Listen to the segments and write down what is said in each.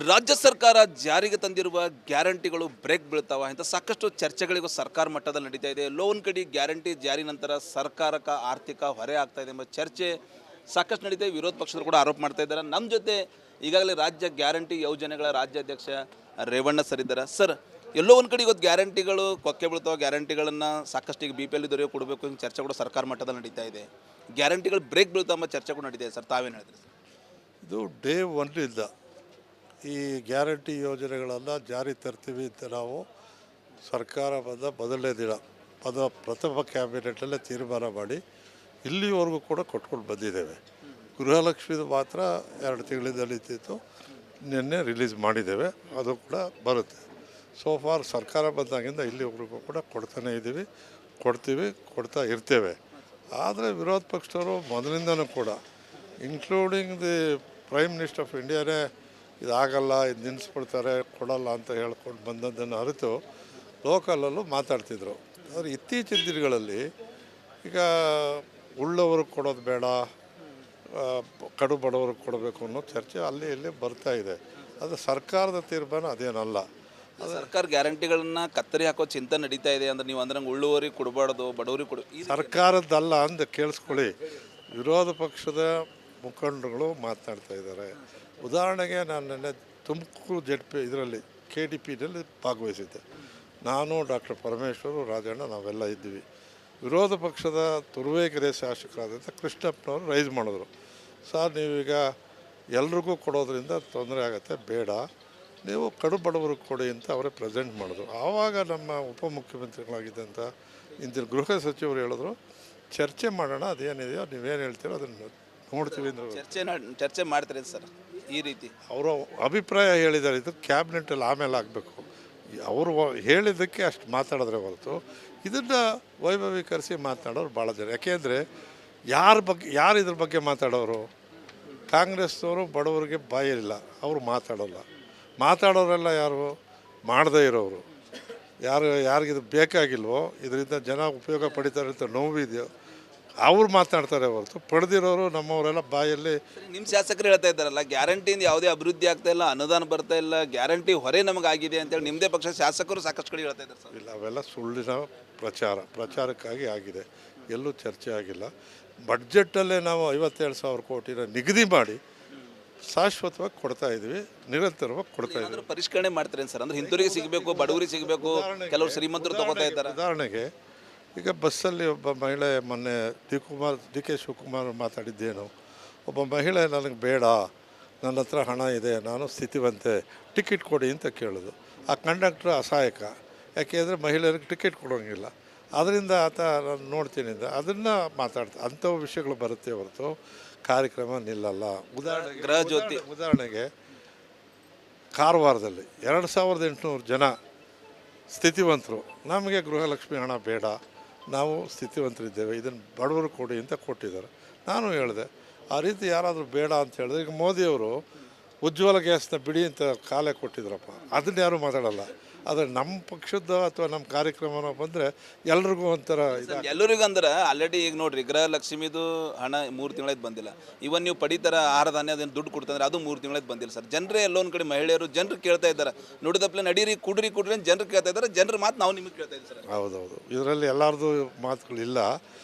ರಾಜ್ಯ ಸರ್ಕಾರ ಜಾರಿಗೆ ತಂದಿರುವ ಗ್ಯಾರಂಟಿಗಳು ಬ್ರೇಕ್ ಬೀಳ್ತಾವ ಇಂಥ ಸಾಕಷ್ಟು ಚರ್ಚೆಗಳಿಗೂ ಸರ್ಕಾರ ಮಟ್ಟದಲ್ಲಿ ನಡೀತಾ ಇದೆ. ಎಲ್ಲೋ ಒಂದು ಕಡೆ ಗ್ಯಾರಂಟಿ ಜಾರಿ ನಂತರ ಸರ್ಕಾರಕ್ಕೆ ಆರ್ಥಿಕ ಹೊರೆ ಆಗ್ತಾ ಇದೆ ಎಂಬ ಚರ್ಚೆ ಸಾಕಷ್ಟು ನಡೀತಾ ಇದೆ. ವಿರೋಧ ಪಕ್ಷದರು ಕೂಡ ಆರೋಪ ಮಾಡ್ತಾ ಇದ್ದಾರೆ. ನಮ್ಮ ಜೊತೆ ಈಗಾಗಲೇ ರಾಜ್ಯ ಗ್ಯಾರಂಟಿ ಯೋಜನೆಗಳ ರಾಜ್ಯಾಧ್ಯಕ್ಷ ರೇವಣ್ಣ ಸರ್ ಇದ್ದಾರೆ. ಸರ್, ಎಲ್ಲೋ ಒಂದು ಕಡೆ ಇವತ್ತು ಗ್ಯಾರಂಟಿಗಳು ಕೊಕ್ಕೆ ಬೀಳ್ತಾವೆ, ಗ್ಯಾರಂಟಿಗಳನ್ನು ಸಾಕಷ್ಟು ಈಗ BPL ಇದ್ದವರಿಗೆ ಕೊಡಬೇಕು ಹಿಂಗೆ ಚರ್ಚೆ ಕೂಡ ಸರ್ಕಾರ ಮಟ್ಟದಲ್ಲಿ ನಡೀತಾ ಇದೆ. ಗ್ಯಾರಂಟಿಗಳು ಬ್ರೇಕ್ ಬೀಳ್ತಾವ ಎಂಬ ಚರ್ಚೆ ಕೂಡ ನಡೀತಾ ಇದೆ. ಸರ್, ತಾವೇನು ಹೇಳಿದ್ರಿ? ಇದು ಡೇ ಒನ್ನಿಂದ ಈ ಗ್ಯಾರಂಟಿ ಯೋಜನೆಗಳನ್ನು ಜಾರಿ ತರ್ತೀವಿ ಅಂತ ನಾವು ಸರ್ಕಾರ ಬಂದ ಮೊದಲನೇ ದಿನ ಪ್ರಥಮ ಕ್ಯಾಬಿನೆಟಲ್ಲೇ ತೀರ್ಮಾನ ಮಾಡಿ ಇಲ್ಲಿವರೆಗೂ ಕೂಡ ಕೊಟ್ಕೊಂಡು ಬಂದಿದ್ದೇವೆ. ಗೃಹಲಕ್ಷ್ಮಿದು ಮಾತ್ರ 2 ತಿಂಗಳಿಂದ ನಿಂತಿತ್ತು, ನಿನ್ನೆ ರಿಲೀಸ್ ಮಾಡಿದ್ದೇವೆ, ಅದು ಕೂಡ ಬರುತ್ತೆ. ಸೋ ಫಾರ್ ಸರ್ಕಾರ ಬಂದಾಗಿಂದ ಇಲ್ಲಿವರೆಗೂ ಕೂಡ ಕೊಡ್ತಾನೇ ಇದ್ದೀವಿ, ಕೊಡ್ತಾ ಇರ್ತೇವೆ. ಆದರೆ ವಿರೋಧ ಪಕ್ಷದವರು ಮೊದಲಿಂದನೂ ಕೂಡ including the prime minister of ಇಂಡಿಯಾನೇ ಇದಾಗಲ್ಲ, ಇದು ನಿಲ್ಲಿಸ್ಬಿಡ್ತಾರೆ, ಕೊಡಲ್ಲ ಅಂತ ಹೇಳ್ಕೊಂಡು ಬಂದದ್ದನ್ನು ಅರಿತು ಲೋಕಲಲ್ಲೂ ಮಾತಾಡ್ತಿದ್ರು. ಆದರೆ ಇತ್ತೀಚಿನ ದಿನಗಳಲ್ಲಿ ಈಗ ಉಳ್ಳವ್ರಿಗೆ ಕೊಡೋದು ಬೇಡ, ಕಡು ಬಡವ್ರಿಗೆ ಕೊಡಬೇಕು ಅನ್ನೋ ಚರ್ಚೆ ಅಲ್ಲಿ ಇಲ್ಲಿ ಬರ್ತಾ ಇದೆ. ಅದು ಸರ್ಕಾರದ ತೀರ್ಮಾನ ಅದೇನಲ್ಲ. ಸರ್ಕಾರ ಗ್ಯಾರಂಟಿಗಳನ್ನ ಕತ್ತರಿ ಹಾಕೋ ಚಿಂತೆ ನಡೀತಾ ಇದೆ ಅಂದ್ರೆ ನೀವು ಅಂದ್ರೆ ಉಳ್ಳುವರಿಗೆ ಕೊಡಬಾರ್ದು, ಬಡವರಿಗೆ ಕೊಡು, ಸರ್ಕಾರದ್ದಲ್ಲ ಅಂತ ಕೇಳಿಸ್ಕೊಳ್ಳಿ. ವಿರೋಧ ಪಕ್ಷದ ಮುಖಂಡರುಗಳು ಮಾತನಾಡ್ತಾ ಇದ್ದಾರೆ. ಉದಾಹರಣೆಗೆ ನಾನು ನಿನ್ನೆ ತುಮಕೂರು ಇದರಲ್ಲಿ KDPನಲ್ಲಿ ಭಾಗವಹಿಸಿದ್ದೆ. ನಾನು, ಡಾಕ್ಟರ್ ಪರಮೇಶ್ವರು, ರಾಜಣ್ಣ ನಾವೆಲ್ಲ ಇದ್ವಿ. ವಿರೋಧ ಪಕ್ಷದ ತುರುವೇಕೆರೆ ಶಾಸಕರಾದಂಥ ಕೃಷ್ಣಪ್ಪನವರು ರೈಸ್ ಮಾಡಿದ್ರು, ಸರ್ ನೀವೀಗ ಎಲ್ರಿಗೂ ಕೊಡೋದ್ರಿಂದ ತೊಂದರೆ ಆಗುತ್ತೆ, ಬೇಡ, ನೀವು ಕಡು ಬಡವರಿಗೆ ಕೊಡಿ ಅಂತ ಅವರೇ ಪ್ರೆಸೆಂಟ್ ಮಾಡಿದ್ರು. ಆವಾಗ ನಮ್ಮ ಉಪಮುಖ್ಯಮಂತ್ರಿಗಳಾಗಿದ್ದಂಥ ಇಂದಿನ ಗೃಹ ಸಚಿವರು ಹೇಳಿದ್ರು, ಚರ್ಚೆ ಮಾಡೋಣ, ಅದೇನಿದೆಯೋ ನೀವೇನು ಹೇಳ್ತೀರೋ ಅದನ್ನು ನೋಡ್ತೀವಿ ಅಂದರು. ಚರ್ಚೆ ಮಾಡ್ತಾರೆ ಸರ್. ಈ ರೀತಿ ಅವರು ಅಭಿಪ್ರಾಯ ಹೇಳಿದ್ದಾರೆ. ಇದು ಕ್ಯಾಬಿನೆಟಲ್ಲಿ ಆಮೇಲೆ ಆಗಬೇಕು. ಅವರು ಹೇಳಿದ್ದಕ್ಕೆ ಅಷ್ಟು ಮಾತಾಡಿದ್ರೆ ಹೊರತು ಇದನ್ನು ವೈಭವೀಕರಿಸಿ ಮಾತನಾಡೋರು ಭಾಳ ಜನ. ಯಾಕೆಂದರೆ ಯಾರು ಇದ್ರ ಬಗ್ಗೆ ಮಾತಾಡೋರು? ಕಾಂಗ್ರೆಸ್ನವರು ಬಡವರಿಗೆ ಬಾಯಿಲ್ಲ, ಅವರು ಮಾತಾಡೋರೆಲ್ಲ ಯಾರು? ಮಾಡದೇ ಇರೋರು. ಯಾರಿಗಿದು ಬೇಕಾಗಿಲ್ವೋ, ಇದರಿಂದ ಜನ ಉಪಯೋಗ ಪಡಿತಾರೆ ಅಂತ ನೋವಿದೆಯೋ ಅವ್ರು ಮಾತನಾಡ್ತಾರೆ ಹೊರತು ಪಡೆದಿರೋರು ನಮ್ಮವರೆಲ್ಲ ಬಾಯಲ್ಲಿ. ನಿಮ್ಮ ಶಾಸಕರು ಹೇಳ್ತಾ ಇದ್ದಾರಲ್ಲ, ಗ್ಯಾರಂಟಿಯಿಂದ ಯಾವುದೇ ಅಭಿವೃದ್ಧಿ ಆಗ್ತಾ ಇಲ್ಲ, ಅನುದಾನ ಬರ್ತಾ ಇಲ್ಲ, ಗ್ಯಾರಂಟಿ ಹೊರೆ ನಮಗಾಗಿದೆ ಅಂತೇಳಿ ನಿಮ್ಮದೇ ಪಕ್ಷ ಶಾಸಕರು ಸಾಕಷ್ಟು ಕಡೆ ಹೇಳ್ತಾ ಇದ್ದಾರೆ ಸರ್. ಇಲ್ಲ, ಅವೆಲ್ಲ ಸುಳ್ಳಿನ ಪ್ರಚಾರಕ್ಕಾಗಿ ಆಗಿದೆ, ಎಲ್ಲೂ ಚರ್ಚೆ ಆಗಿಲ್ಲ. ಬಡ್ಜೆಟಲ್ಲೇ ನಾವು 57,000 ಕೋಟಿನ ನಿಗದಿ ಮಾಡಿ ಶಾಶ್ವತವಾಗಿ ಕೊಡ್ತಾ ಇದ್ವಿ, ನಿರಂತರವಾಗಿ ಕೊಡ್ತಾ ಇದ್ವಿ. ಪರಿಷ್ಕರಣೆ ಮಾಡ್ತಾರೆ ಸರ್, ಅಂದ್ರೆ ಹಿಂದೂರಿಗೆ ಸಿಗಬೇಕು, ಬಡವರಿಗೆ ಸಿಗಬೇಕು, ಕೆಲವರು ಶ್ರೀಮಂತರು ತಗೋತಾ ಇದ್ದಾರೆ. ಉದಾಹರಣೆಗೆ ಈಗ ಬಸ್ಸಲ್ಲಿ ಒಬ್ಬ ಮಹಿಳೆ ಮೊನ್ನೆ DK ಶಿವಕುಮಾರ್ ಮಾತಾಡಿದ್ದೇನು, ಒಬ್ಬ ಮಹಿಳೆ ನನಗೆ ಬೇಡ, ನನ್ನ ಹತ್ರ ಹಣ ಇದೆ, ನಾನು ಸ್ಥಿತಿವಂತೆ, ಟಿಕೆಟ್ ಕೊಡಿ ಅಂತ ಕೇಳೋದು. ಆ ಕಂಡಕ್ಟ್ರ್ ಅಸಹಾಯಕ, ಯಾಕೆಂದರೆ ಮಹಿಳೆಯರಿಗೆ ಟಿಕೆಟ್ ಕೊಡೋಂಗಿಲ್ಲ. ಅದರಿಂದ ಆತ ನಾನು ನೋಡ್ತೀನಿ ಅಂತ ಅದನ್ನು ಅಂಥವು ವಿಷಯಗಳು ಬರುತ್ತೆ ಹೊರತು ಕಾರ್ಯಕ್ರಮ ನಿಲ್ಲಲ್ಲ. ಉದಾಹರಣೆಗೆ ಕಾರವಾರದಲ್ಲಿ 2,800 ಜನ ಸ್ಥಿತಿವಂತರು, ನಮಗೆ ಗೃಹಲಕ್ಷ್ಮಿ ಹಣ ಬೇಡ, ನಾವು ಸ್ಥಿತಿವಂತರಿದ್ದೇವೆ, ಇದನ್ನು ಬಡವರು ಕೊಡಿ ಅಂತ ಕೊಟ್ಟಿದ್ದಾರೆ. ನಾನು ಹೇಳಿದೆ, ಆ ರೀತಿ ಯಾರಾದರೂ ಬೇಡ ಅಂತ ಹೇಳಿದ್ರೆ, ಈಗ ಮೋದಿಯವರು ಉಜ್ವಲ ಗ್ಯಾಸ್ನ ಬಿಡಿ ಅಂತ ಕಾಲೇ ಕೊಟ್ಟಿದ್ರಪ್ಪ, ಅದನ್ನ ಯಾರೂ ಮಾತಾಡಲ್ಲ. ಆದರೆ ನಮ್ಮ ಪಕ್ಷದ ಅಥವಾ ನಮ್ಮ ಕಾರ್ಯಕ್ರಮ ಬಂದರೆ ಎಲ್ರಿಗೂ ಒಂಥರ ಎಲ್ಲರಿಗೂ ಅಂದ್ರೆ ಆಲ್ರೆಡಿ ಈಗ ನೋಡ್ರಿ, ಗೃಹಲಕ್ಷ್ಮಿದು ಹಣ 3 ತಿಂಗಳದ್ದು ಬಂದಿಲ್ಲ. ಇವನ್ ನೀವು ಪಡಿತರ ಆಹಾರ ಧಾನ್ಯ ಅದನ್ನು ದುಡ್ಡು ಕೊಡ್ತಂದ್ರೆ ಅದು 3 ತಿಂಗಳದ್ದು ಬಂದಿಲ್ಲ ಸರ್. ಜನರೇ ಎಲ್ಲೊಂದು ಕಡೆ ಮಹಿಳೆಯರು ಜನರು ಕೇಳ್ತಾ ಇದ್ದಾರೆ, ನುಡಿದಪ್ಲೆ ನಡೀರಿ, ಕುಡ್ರಿ ಅಂತ ಜನರು ಕೇಳ್ತಾ ಇದ್ದಾರೆ. ಜನರ ಮಾತು ನಾವು ನಿಮಗೆ ಕೇಳ್ತಾ ಇದ್ದೀವಿ ಸರ್. ಹೌದೌದು, ಇದರಲ್ಲಿ ಎಲ್ಲರದು ಮಾತುಗಳಿಲ್ಲ.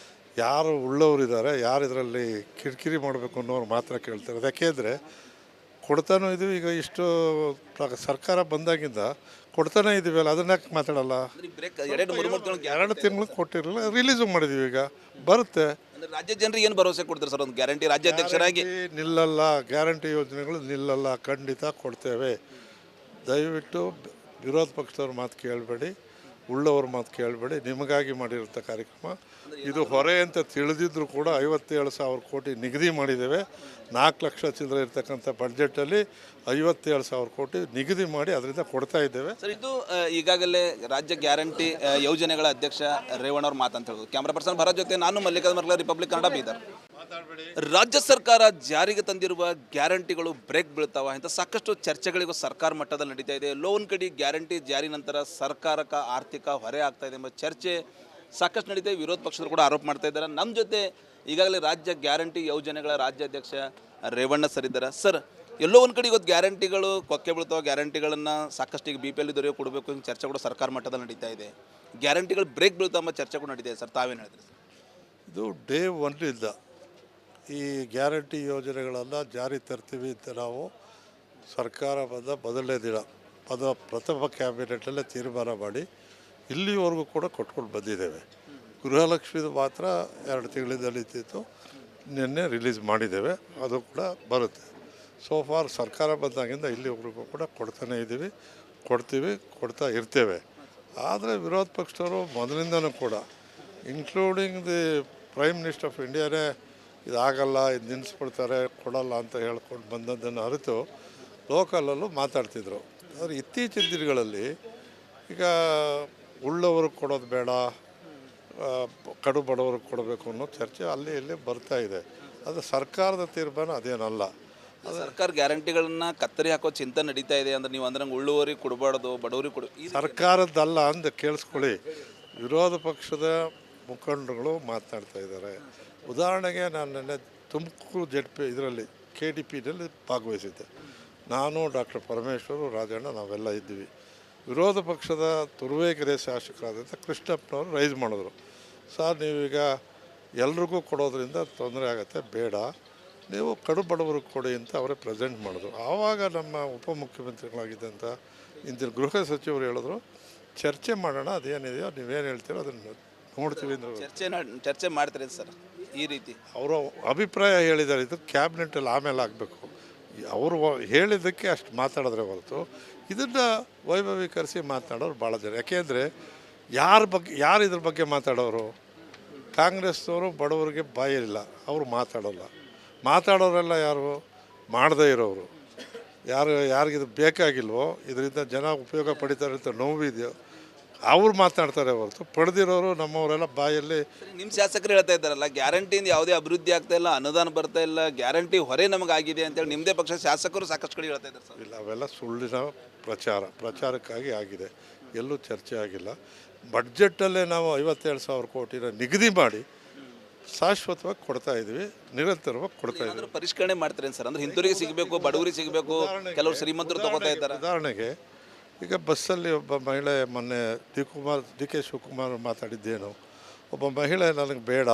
ಯಾರು ಉಳ್ಳವರಿದ್ದಾರೆ, ಯಾರು ಇದರಲ್ಲಿ ಕಿರಿಕಿರಿ ಮಾಡಬೇಕು ಅನ್ನೋರು ಮಾತ್ರ ಕೇಳ್ತಾರೆ. ಯಾಕೆಂದರೆ ಕೊಡ್ತಾನೂ ಇದೀವಿ. ಈಗ ಇಷ್ಟು ಸರ್ಕಾರ ಬಂದಾಗಿಂದ ಕೊಡ್ತಾನೆ ಇದ್ದೀವಲ್ಲ, ಅದನ್ನ ಯಾಕೆ ಮಾತಾಡಲ್ಲ? 2 ತಿಂಗಳು ಕೊಟ್ಟಿರಲಿಲ್ಲ, ರಿಲೀಸು ಮಾಡಿದ್ದೀವಿ, ಈಗ ಬರುತ್ತೆ. ರಾಜ್ಯ ಜನರಿಗೆ ಏನು ಭರವಸೆ ಕೊಡ್ತಾರೆ ಸರ್ ಒಂದು ಗ್ಯಾರಂಟಿ ರಾಜ್ಯಾಧ್ಯಕ್ಷರಾಗಿ? ನಿಲ್ಲಲ್ಲ, ಗ್ಯಾರಂಟಿ ಯೋಜನೆಗಳು ನಿಲ್ಲಲ್ಲ, ಖಂಡಿತ ಕೊಡ್ತೇವೆ. ದಯವಿಟ್ಟು ವಿರೋಧ ಪಕ್ಷದವ್ರ ಮಾತು ಕೇಳಬೇಡಿ, ಉಳ್ಳವ್ರ ಮಾತು ಕೇಳಬೇಡಿ. ನಿಮಗಾಗಿ ಮಾಡಿರೋಂಥ ಕಾರ್ಯಕ್ರಮ ಇದು. ಹೊರೆ ಅಂತ ತಿಳಿದಿದ್ರು ಕೂಡ 57,000 ಕೋಟಿ ನಿಗದಿ ಮಾಡಿದ್ದೇವೆ. 4 ಲಕ್ಷ ಚಿಲ್ಲರೆ ಇರ್ತಕ್ಕಂಥ ಬಡ್ಜೆಟಲ್ಲಿ 57,000 ಕೋಟಿ ನಿಗದಿ ಮಾಡಿ ಅದರಿಂದ ಕೊಡ್ತಾ ಇದ್ದೇವೆ ಸರ್. ಇದು ಈಗಾಗಲೇ ರಾಜ್ಯ ಗ್ಯಾರಂಟಿ ಯೋಜನೆಗಳ ಅಧ್ಯಕ್ಷ ರೇವಣ್ಣ ಅವ್ರ ಮಾತಂತ ಹೇಳೋದು. ಕ್ಯಾಮ್ರಾ ಪರ್ಸನ್ ಭರತ್ ಜೊತೆ ನಾನು ಮಲ್ಲಿಕಾರ್ಜುನ ರಿಪಬ್ಲಿಕ್ ಕನ್ನಡ, ಬೀದರ್. ರಾಜ್ಯ ಸರ್ಕಾರ ಜಾರಿಗೆ ತಂದಿರುವ ಗ್ಯಾರಂಟಿಗಳು ಬ್ರೇಕ್ ಬೀಳ್ತಾವ ಇಂಥ ಸಾಕಷ್ಟು ಚರ್ಚೆಗಳಿಗೂ ಸರ್ಕಾರ ಮಟ್ಟದಲ್ಲಿ ನಡೀತಾ ಇದೆ. ಎಲ್ಲೋ ಒಂದು ಕಡೆ ಗ್ಯಾರಂಟಿ ಜಾರಿ ನಂತರ ಸರ್ಕಾರಕ್ಕೆ ಆರ್ಥಿಕ ಹೊರೆ ಆಗ್ತಾ ಇದೆ ಎಂಬ ಚರ್ಚೆ ಸಾಕಷ್ಟು ನಡೀತಾ ಇದೆ. ವಿರೋಧ ಪಕ್ಷದರು ಕೂಡ ಆರೋಪ ಮಾಡ್ತಾ ಇದ್ದಾರೆ. ನಮ್ಮ ಜೊತೆ ಈಗಾಗಲೇ ರಾಜ್ಯ ಗ್ಯಾರಂಟಿ ಯೋಜನೆಗಳ ರಾಜ್ಯಾಧ್ಯಕ್ಷ ರೇವಣ್ಣ ಸರ್ ಇದ್ದಾರೆ. ಸರ್, ಎಲ್ಲೋ ಒಂದು ಕಡೆ ಇವತ್ತು ಗ್ಯಾರಂಟಿಗಳು ಕೊಕ್ಕೆ ಬೀಳ್ತಾವೆ, ಗ್ಯಾರಂಟಿಗಳನ್ನು ಸಾಕಷ್ಟು ಈಗ BPL ಇದ್ದವರಿಗೆ ಕೊಡಬೇಕು, ಹಿಂಗೆ ಚರ್ಚೆ ಕೂಡ ಸರ್ಕಾರ ಮಟ್ಟದಲ್ಲಿ ನಡೀತಾ ಇದೆ. ಗ್ಯಾರಂಟಿಗಳು ಬ್ರೇಕ್ ಬೀಳ್ತಾ ಎಂಬ ಚರ್ಚೆ ಕೂಡ ನಡೀತಾ ಇದೆ ಸರ್, ತಾವೇನು ಹೇಳಿದ್ರಿ ಸರ್? ಇದು ಡೇ ಒನ್ಲಿಂದ ಈ ಗ್ಯಾರಂಟಿ ಯೋಜನೆಗಳನ್ನು ಜಾರಿ ತರ್ತೀವಿ ಅಂತ ನಾವು ಸರ್ಕಾರ ಬಂದ ಮೊದಲನೇ ದಿನ ಪ್ರಥಮ ಕ್ಯಾಬಿನೆಟಲ್ಲೇ ತೀರ್ಮಾನ ಮಾಡಿ ಇಲ್ಲಿವರೆಗೂ ಕೂಡ ಕೊಟ್ಕೊಂಡು ಬಂದಿದ್ದೇವೆ. ಗೃಹಲಕ್ಷ್ಮಿದು ಮಾತ್ರ 2 ತಿಂಗಳಿಂದ ನಡೀತಿತ್ತು, ನಿನ್ನೆ ರಿಲೀಸ್ ಮಾಡಿದ್ದೇವೆ, ಅದು ಕೂಡ ಬರುತ್ತೆ. ಸೋ ಫಾರ್ ಸರ್ಕಾರ ಬಂದಾಗಿಂದ ಇಲ್ಲಿವರೆಗೂ ಕೂಡ ಕೊಡ್ತಾನೇ ಇದ್ದೀವಿ, ಕೊಡ್ತಾ ಇರ್ತೇವೆ. ಆದರೆ ವಿರೋಧ ಪಕ್ಷದವರು ಮೊದಲಿಂದನೂ ಕೂಡ including the prime minister of ಇಂಡಿಯಾನೇ ಇದಾಗಲ್ಲ, ಇದು ನಿಲ್ಲಿಸ್ಬಿಡ್ತಾರೆ, ಕೊಡಲ್ಲ ಅಂತ ಹೇಳ್ಕೊಂಡು ಬಂದದ್ದನ್ನು ಅರಿತು ಲೋಕಲಲ್ಲೂ ಮಾತಾಡ್ತಿದ್ರು. ಆದರೆ ಇತ್ತೀಚಿನ ದಿನಗಳಲ್ಲಿ ಈಗ ಉಳ್ಳವರು ಕೊಡೋದು ಬೇಡ, ಕಡು ಬಡವ್ರಿಗೆ ಕೊಡಬೇಕು ಅನ್ನೋ ಚರ್ಚೆ ಅಲ್ಲಿ ಇಲ್ಲಿ ಬರ್ತಾ ಇದೆ. ಅದು ಸರ್ಕಾರದ ತೀರ್ಮಾನ ಅದೇನಲ್ಲ. ಸರ್ಕಾರ ಗ್ಯಾರಂಟಿಗಳನ್ನ ಕತ್ತರಿ ಹಾಕೋ ಚಿಂತೆ ನಡೀತಾ ಇದೆ ಅಂದ್ರೆ ನೀವು ಅಂದ್ರೆ ಉಳ್ಳುವರಿಗೆ ಕೊಡಬಾರ್ದು, ಬಡವರಿಗೆ ಕೊಡು, ಸರ್ಕಾರದ್ದಲ್ಲ ಅಂದ ಕೇಳಿಸ್ಕೊಳ್ಳಿ. ವಿರೋಧ ಪಕ್ಷದ ಮುಖಂಡರುಗಳು ಮಾತನಾಡ್ತಾ ಇದ್ದಾರೆ. ಉದಾಹರಣೆಗೆ ನಾನು ನೆನ್ನೆ ತುಮಕೂರು ಇದರಲ್ಲಿ KDPನಲ್ಲಿ ಭಾಗವಹಿಸಿದ್ದೆ. ನಾನು, ಡಾಕ್ಟರ್ ಪರಮೇಶ್ವರು, ರಾಜಣ್ಣ ನಾವೆಲ್ಲ ಇದ್ದೀವಿ. ವಿರೋಧ ಪಕ್ಷದ ತುರುವೇಕೆರೆ ಶಾಸಕರಾದಂಥ ಕೃಷ್ಣಪ್ಪನವರು ರೈಸ್ ಮಾಡಿದ್ರು, ಸರ್ ನೀವೀಗ ಎಲ್ರಿಗೂ ಕೊಡೋದ್ರಿಂದ ತೊಂದರೆ ಆಗುತ್ತೆ, ಬೇಡ ನೀವು ಕಡು ಬಡವರಿಗೆ ಕೊಡಿ ಅಂತ ಅವರೇ ಪ್ರೆಸೆಂಟ್ ಮಾಡಿದ್ರು. ಆವಾಗ ನಮ್ಮ ಉಪಮುಖ್ಯಮಂತ್ರಿಗಳಾಗಿದ್ದಂಥ ಇಂದಿನ ಗೃಹ ಸಚಿವರು ಹೇಳಿದ್ರು, ಚರ್ಚೆ ಮಾಡೋಣ, ಅದೇನಿದೆಯೋ ನೀವೇನು ಹೇಳ್ತೀರೋ ಅದನ್ನು ನೋಡ್ತೀವಿ ಅಂದ್ರೆ ಚರ್ಚೆ ಮಾಡ್ತಾರೆ ಸರ್. ಈ ರೀತಿ ಅವರ ಅಭಿಪ್ರಾಯ ಹೇಳಿದ್ದಾರೆ, ಇದು ಕ್ಯಾಬಿನೆಟಲ್ಲಿ ಆಮೇಲೆ ಆಗಬೇಕು. ಅವರು ಹೇಳಿದ್ದಕ್ಕೆ ಅಷ್ಟು ಮಾತಾಡಿದ್ರೆ ಹೊರತು ಇದನ್ನು ವೈಭವೀಕರಿಸಿ ಮಾತನಾಡೋರು ಭಾಳ ಜನ. ಯಾಕೆಂದರೆ ಯಾರು ಇದ್ರ ಬಗ್ಗೆ ಮಾತಾಡೋರು? ಕಾಂಗ್ರೆಸ್ನವರು ಬಡವರಿಗೆ ಬಾಯಿಲ್ಲ, ಅವರು ಮಾತಾಡೋರೆಲ್ಲ ಯಾರು? ಮಾಡದೇ ಇರೋರು. ಯಾರಿಗಿದು ಬೇಕಾಗಿಲ್ವೋ, ಇದರಿಂದ ಜನ ಉಪಯೋಗ ಪಡಿತಾರೆ ಅಂತ ನೋವಿದೆಯೋ ಅವ್ರು ಮಾತನಾಡ್ತಾರೆ ಹೊರತು ಪಡೆದಿರೋರು ನಮ್ಮವರೆಲ್ಲ ಬಾಯಲ್ಲಿ. ನಿಮ್ಮ ಶಾಸಕರು ಹೇಳ್ತಾ ಇದ್ದಾರಲ್ಲ, ಗ್ಯಾರಂಟಿಯಿಂದ ಯಾವುದೇ ಅಭಿವೃದ್ಧಿ ಆಗ್ತಾ ಇಲ್ಲ, ಅನುದಾನ ಬರ್ತಾ ಇಲ್ಲ, ಗ್ಯಾರಂಟಿ ಹೊರೆ ನಮಗಾಗಿದೆ ಅಂತೇಳಿ ನಿಮ್ಮದೇ ಪಕ್ಷ ಶಾಸಕರು ಸಾಕಷ್ಟು ಕಡೆ ಹೇಳ್ತಾ ಇದ್ದಾರೆ ಸರ್. ಇಲ್ಲ, ಅವೆಲ್ಲ ಸುಳ್ಳಿನ ಪ್ರಚಾರಕ್ಕಾಗಿ ಆಗಿದೆ, ಎಲ್ಲೂ ಚರ್ಚೆ ಆಗಿಲ್ಲ. ಬಡ್ಜೆಟಲ್ಲೇ ನಾವು 57,000 ಕೋಟಿನ ನಿಗದಿ ಮಾಡಿ ಶಾಶ್ವತವಾಗಿ ಕೊಡ್ತಾ ಇದ್ವಿ, ನಿರಂತರವಾಗಿ ಕೊಡ್ತಾ ಇದ್ವಿ. ಪರಿಷ್ಕರಣೆ ಮಾಡ್ತಾರೆ ಸರ್, ಅಂದ್ರೆ ಹಿಂದೂರಿಗೆ ಸಿಗಬೇಕು, ಬಡವರಿಗೆ ಸಿಗಬೇಕು, ಕೆಲವರು ಶ್ರೀಮಂತರು ತಗೋತಾ ಇದ್ದಾರೆ. ಉದಾಹರಣೆಗೆ ಈಗ ಬಸ್ಸಲ್ಲಿ ಒಬ್ಬ ಮಹಿಳೆ ಮೊನ್ನೆ DK ಶಿವಕುಮಾರ್ ಮಾತಾಡಿದ್ದೇನು, ಒಬ್ಬ ಮಹಿಳೆ ನನಗೆ ಬೇಡ,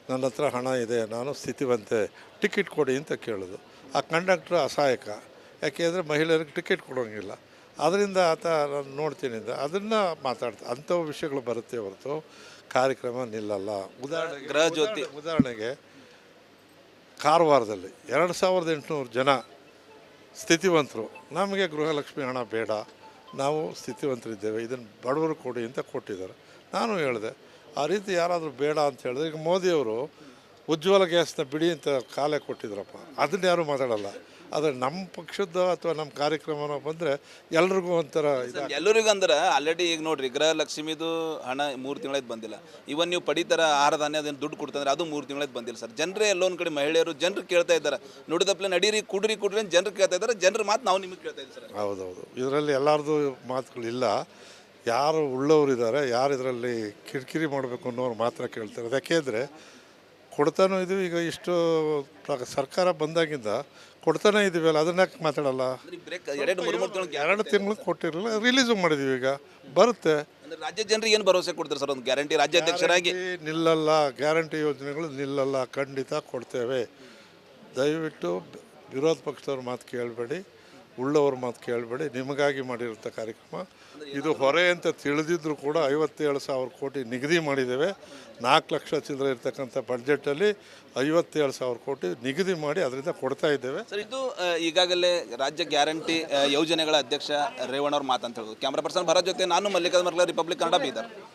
ನನ್ನ ಹತ್ರ ಹಣ ಇದೆ, ನಾನು ಸ್ಥಿತಿವಂತೆ, ಟಿಕೆಟ್ ಕೊಡಿ ಅಂತ ಕೇಳೋದು. ಆ ಕಂಡಕ್ಟ್ರ್ ಅಸಹಾಯಕ, ಯಾಕೆಂದರೆ ಮಹಿಳೆಯರಿಗೆ ಟಿಕೆಟ್ ಕೊಡೋಂಗಿಲ್ಲ. ಅದರಿಂದ ಆತ ನಾನು ನೋಡ್ತೀನಿ ಅಂತ ಅದನ್ನು ಅಂಥವು ವಿಷಯಗಳು ಬರುತ್ತೆ ಹೊರತು ಕಾರ್ಯಕ್ರಮ ನಿಲ್ಲಲ್ಲ. ಉದಾಹರಣೆಗೆ ಕಾರವಾರದಲ್ಲಿ 2,800 ಜನ ಸ್ಥಿತಿವಂತರು, ನಮಗೆ ಗೃಹಲಕ್ಷ್ಮಿ ಹಣ ಬೇಡ, ನಾವು ಸ್ಥಿತಿವಂತರಿದ್ದೇವೆ, ಇದನ್ನು ಬಡವರು ಕೊಡಿ ಅಂತ ಕೊಟ್ಟಿದ್ದಾರೆ. ನಾನು ಹೇಳಿದೆ, ಆ ರೀತಿ ಯಾರಾದರೂ ಬೇಡ ಅಂತ ಹೇಳಿದ್ರೆ, ಈಗ ಮೋದಿಯವರು ಉಜ್ವಲ ಗ್ಯಾಸ್ನ ಬಿಡಿ ಅಂತ ಕಾಲೇ ಕೊಟ್ಟಿದ್ರಪ್ಪ, ಅದನ್ನ ಯಾರೂ ಮಾತಾಡಲ್ಲ. ಆದರೆ ನಮ್ಮ ಪಕ್ಷದ ಅಥವಾ ನಮ್ಮ ಕಾರ್ಯಕ್ರಮನ ಬಂದರೆ ಎಲ್ರಿಗೂ ಒಂಥರ ಎಲ್ಲರಿಗೂ ಅಂದ್ರೆ ಆಲ್ರೆಡಿ ಈಗ ನೋಡ್ರಿ, ಗೃಹಲಕ್ಷ್ಮಿದು ಹಣ 3 ತಿಂಗಳಾಯ್ತು ಬಂದಿಲ್ಲ. ಇವನ್ ನೀವು ಪಡಿತರ ಆಹಾರ ಧಾನ್ಯ ಅದನ್ನು ದುಡ್ಡು ಕೊಡ್ತಂದ್ರೆ ಅದು 3 ತಿಂಗಳಾಯ್ತು ಬಂದಿಲ್ಲ ಸರ್. ಜನರೇ ಎಲ್ಲೊಂದು ಕಡೆ ಮಹಿಳೆಯರು ಜನರು ಕೇಳ್ತಾ ಇದ್ದಾರೆ, ನುಡಿದಪ್ಲೆ ನಡೀರಿ ಕುಡ್ರಿ ಅಂತ ಜನರು ಕೇಳ್ತಾ ಇದ್ದಾರೆ. ಜನರ ಮಾತು ನಾವು ನಿಮಗೆ ಕೇಳ್ತಾ ಇದ್ದೀವಿ ಸರ್. ಹೌದೌದು, ಇದರಲ್ಲಿ ಎಲ್ಲರದು ಮಾತುಗಳಿಲ್ಲ. ಯಾರು ಉಳ್ಳವರಿದ್ದಾರೆ, ಯಾರು ಇದರಲ್ಲಿ ಕಿರಿಕಿರಿ ಮಾಡಬೇಕು ಅನ್ನೋರು ಮಾತ್ರ ಕೇಳ್ತಾರೆ. ಯಾಕೆಂದರೆ ಕೊಡ್ತಾನೂ ಇದೀವಿ, ಈಗ ಇಷ್ಟು ಸರ್ಕಾರ ಬಂದಾಗಿಂದ ಕೊಡ್ತಾನೆ ಇದ್ದೀವಲ್ಲ, ಅದನ್ನ ಯಾಕೆ ಮಾತಾಡಲ್ಲ? 2 ತಿಂಗಳು ಕೊಟ್ಟಿರಲಿಲ್ಲ, ರಿಲೀಸು ಮಾಡಿದ್ದೀವಿ, ಈಗ ಬರುತ್ತೆ. ರಾಜ್ಯ ಜನರಿಗೆ ಏನು ಭರವಸೆ ಕೊಡ್ತಾರೆ ಸರ್ ಒಂದು ಗ್ಯಾರಂಟಿ ರಾಜ್ಯಾಧ್ಯಕ್ಷರಾಗಿ? ನಿಲ್ಲಲ್ಲ, ಗ್ಯಾರಂಟಿ ಯೋಜನೆಗಳು ನಿಲ್ಲಲ್ಲ, ಖಂಡಿತ ಕೊಡ್ತೇವೆ. ದಯವಿಟ್ಟು ವಿರೋಧ ಪಕ್ಷದವ್ರ ಮಾತು ಕೇಳಬೇಡಿ, ಉಳ್ಳವ್ರ ಮಾತು ಕೇಳಬೇಡಿ. ನಿಮಗಾಗಿ ಮಾಡಿರೋಂಥ ಕಾರ್ಯಕ್ರಮ ಇದು. ಹೊರೆ ಅಂತ ತಿಳಿದಿದ್ರು ಕೂಡ 57,000 ಕೋಟಿ ನಿಗದಿ ಮಾಡಿದ್ದೇವೆ. 4 ಲಕ್ಷ ಚಿಲ್ಲರೆ ಇರ್ತಕ್ಕಂಥ ಬಡ್ಜೆಟಲ್ಲಿ 57,000 ಕೋಟಿ ನಿಗದಿ ಮಾಡಿ ಅದರಿಂದ ಕೊಡ್ತಾ ಇದ್ದೇವೆ ಸರ್. ಇದು ಈಗಾಗಲೇ ರಾಜ್ಯ ಗ್ಯಾರಂಟಿ ಯೋಜನೆಗಳ ಅಧ್ಯಕ್ಷ ರೇವಣ್ಣ ಅವ್ರ ಮಾತಂತ ಹೇಳೋದು. ಕ್ಯಾಮ್ರಾ ಪರ್ಸನ್ ಭರತ್ ಜೊತೆ ನಾನು ಮಲ್ಲಿಕಾರ್ಜುನ ಮರ್ಲ, ರಿಪಬ್ಲಿಕ್ ಕನ್ನಡ, ಬೀದರ್.